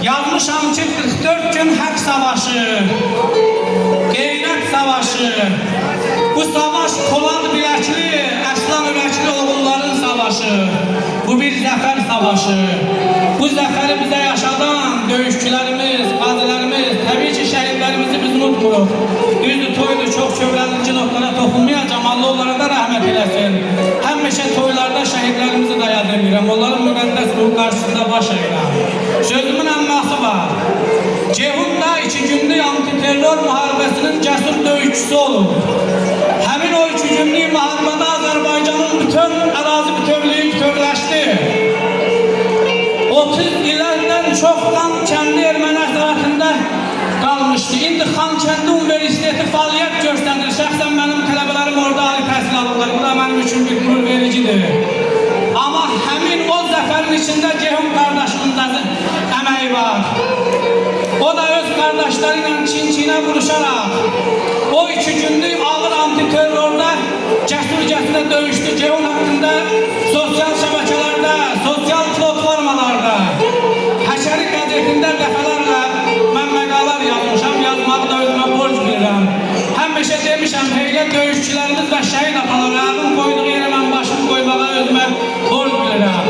Yazmışam ki 44 gün hak savaşı, qeyrət savaşı. Bu savaş Polad biləkli, Əslan ürəkli oğulların savaşı. Bu bir zəfər savaşı. Bu zəfəri bizə yaşadan döyüşçülərimiz, qazilərimiz, təbii ki şəhidlərimizi biz unutmuruq. Düzdür, toydur, çox kövrəlici notlara toxunmayacam, Allah onlara da rəhmət eləsin. Həmişə toylarda şəhidlərimizi də yad edirəm, onların müqəddəs ruh qarşısında baş əyirəm. Sözümün əmması var. Ceyhun'da 2 günlük antiterror müharibəsinin cəsur döyüşçüsü olub. Həmin o 2 günlük müharibədə Azərbaycanın bütün ərazi bütövlüyü bütövləşdi. 30 illərdən çox Xankəndi erməni əsarətində qalmışdı. İndi Xankəndi Universiteti fəaliyyət göstərir. Şəxsən mənim tələbələrim orada ali təhsil alırlar. Bu da mənim üçün bir qürur vericidir. Amma həmin o zəfərin içində Ceyhun qardaşımın da əməyi var. O da öz qardaşları ilə çin-çinə vuruşaraq o 2 günlük ağır antiterrorda cəsur-cəsura döyüşdü. Ceyhun haqqında sosial şəbəkələrdə, sosial platformalarda, Həşəri qəzetində dəfələrlə mən məqalar yazmışam, yazmağı da özümə borc bilirəm. Həmişə demişəm, heylə döyüşçülərimiz və şəhid ataları ağın qoyduğu yerə mən başımı qoymağa özümə borc bilirəm.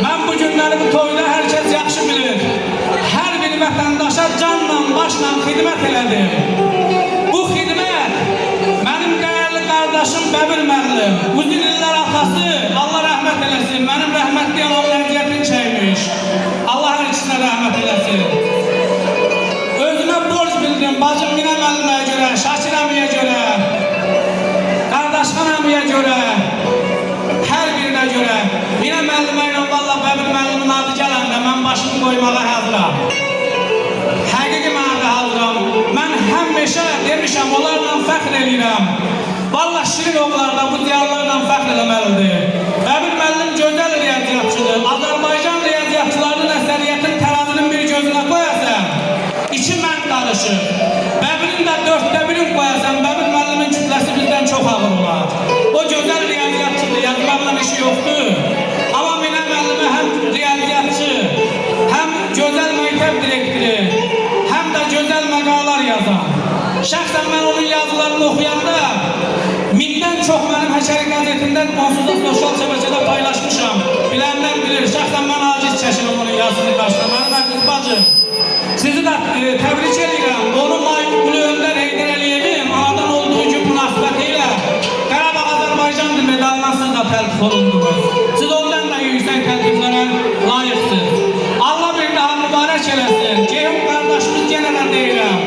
Mən bu günləri bu toyda hər kəs yaxşı bilir. Hər bir vətəndaşa canla, başla xidmət elədim. Bu xidmət mənim dəyərli qardaşım Bəbir müəllim, uzun illər atası, Allah rəhmət eləsin, mənim rəhmətli anamın əziyyətini çəkmiş. Allah hər ikisinə rəhmət eləsin. Özümə borc bildim, bacım Minə müəlliməyə görə, Şakir əmiyə görə, qardaşxan əmiyə görə, hər birinə görə. Minə müəllimə ilə valla Bəbir müəllimin adı gələndə mən başımı qoymağa hazıram. Həqiqi mənada hazıram. Mən həmişə demişəm, onlarla fəxr edirəm. Valla şirin oğullarda bu diyarlarla fəxr eləməlidir. Bəbir müəllim gözəl riyaziyyatçıdır. Azərbaycan riyaziyyatçılarının əsəriyyətin tərazinin bir gözünə qoyasan, 2 mənd qarışır. Bəbirin də 1/4 qoyasan, Bəbir müəllimin kütləsi bizdən çox ağır olar. O gözəl riyaziyyatçıdır, yazmaqla işi yoxdur. Amma Minə müəllimə həm riyaziyyatçı, həm gözəl məktəb direktiri, həm də gözəl məqalar yazan. Şəxsən mən onun yazılarını oxuyanda 1000-dən çox mənim Həşəri qəzetində onsuz da sosial şəbəkədə paylaşmışam. Bilənlər bilir, şəxsən mən aciz çəşirim onun yazısını qarşıda. Mənim əziz bacım, sizi də təbrik edirəm. Onun bunu öndər Heydər Əliyevin anadan olduğu gün münasibəti ilə Qarabağ Azərbaycandır medalına siz də təltif olundunuz. Siz ondan da yüksək təltiflərə layiqsiniz. Allah bir daha mübarək eləsin. Ceyhun qardaşımız yenə də deyirəm.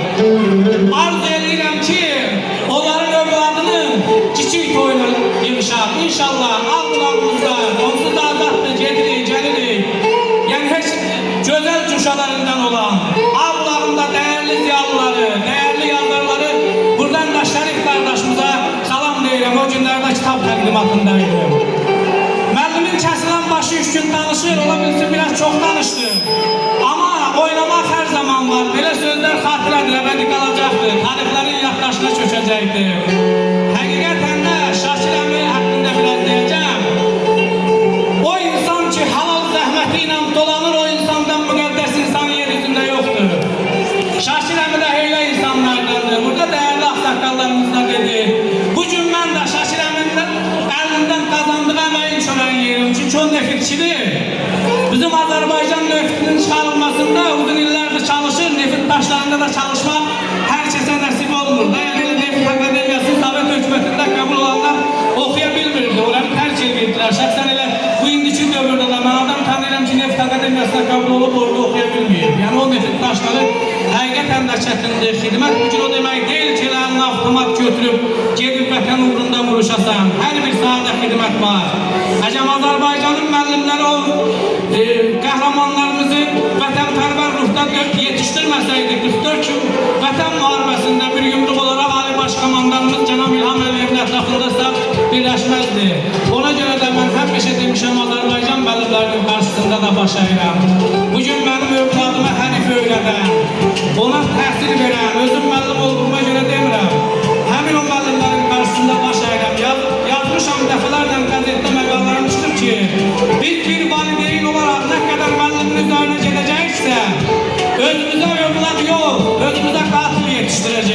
Arzu edirəm ki, onların övladının kiçik toyunu yığışaq. İnşallah ağ-qulağımızda, onsuz da azaddır, gedirik, gəlirik. Yəni heç gözəl cuşalarından olan, ağ-qulağında dəyərli ziyalıları, dəyərli yazarları buradan da Şərif qardaşımıza salam deyirəm. O günlərdə kitab təqdimatındaydım. Müəllimin kəsilən başı 3 gün danışır, ola bilsin biraz çox danışdı. Amma oynamaq hər zaman var. Belə sözlər xatirədir, əbədi qalacaqdır. Tarixlərin yaddaşına köçəcəkdir. Həqiqətən də Şakir əmi haqqında biraz deyəcəm. O insan ki, halal zəhməti ilə dolanır, o insandan müqəddəs insan yer üzündə yoxdur. Şakir əmi də heylə insanlardandır. Burada dəyərli axsaqqallarımız da dedi. Bugün mən də Şakir əminin əlindən qazandığı əməyin çörəyi yerim. Çünki o neftçidir. Bizim Azərbaycan neftinin çıxarılmasında uzun illərdir çalışır. Neft daşlarında da çalışmaq hər kəsə nəsib olmur. Yəni Neft Akademiyasının Sovet hökumətində qəbul olanlar oxuya bilmirdi. Onları tərk edirdilər. Şəxsən elə bu indiki dövrdə də mən adam tanıyıram ki, Neft Akademiyasına qəbul olub orada oxuya bilməyib. Yəni o neft daşları həqiqətən də çətindir. Xidmət bu gün o demək deyil ki, eləni avtomat götürüb gedib vətən uğrunda vuruşasan. Hər bir sahədə xidmət var. Əcəm Azərbaycanın müəllimləri o qəhrəmanlarımızı vətənpərvər ruhda yetişdirməsəydik, 44 gün vətən müharibəsində bir yumruq olaraq Ali Baş Komandanımız Cənab İlham Əliyevin ətrafında birləşməzdi. Ona görə də mən həmişə demişəm, Azərbaycan müəllimlərinin qarşısında da baş əyirəm. Bugün mənim övladıma hərif öyrədən, ona təhsil verən, özüm müəllim olduğuma görə demirəm. Həmin o müəllimlərin qarşısında baş əyirəm. Yazmışam dəfələrlə qəzetdə məqalarım çıxıb ki, biz bir valideyn olaraq nə qədər müəllimin üzərinə gedəcəksə, yol, özümüze katil yetiştireceğiz.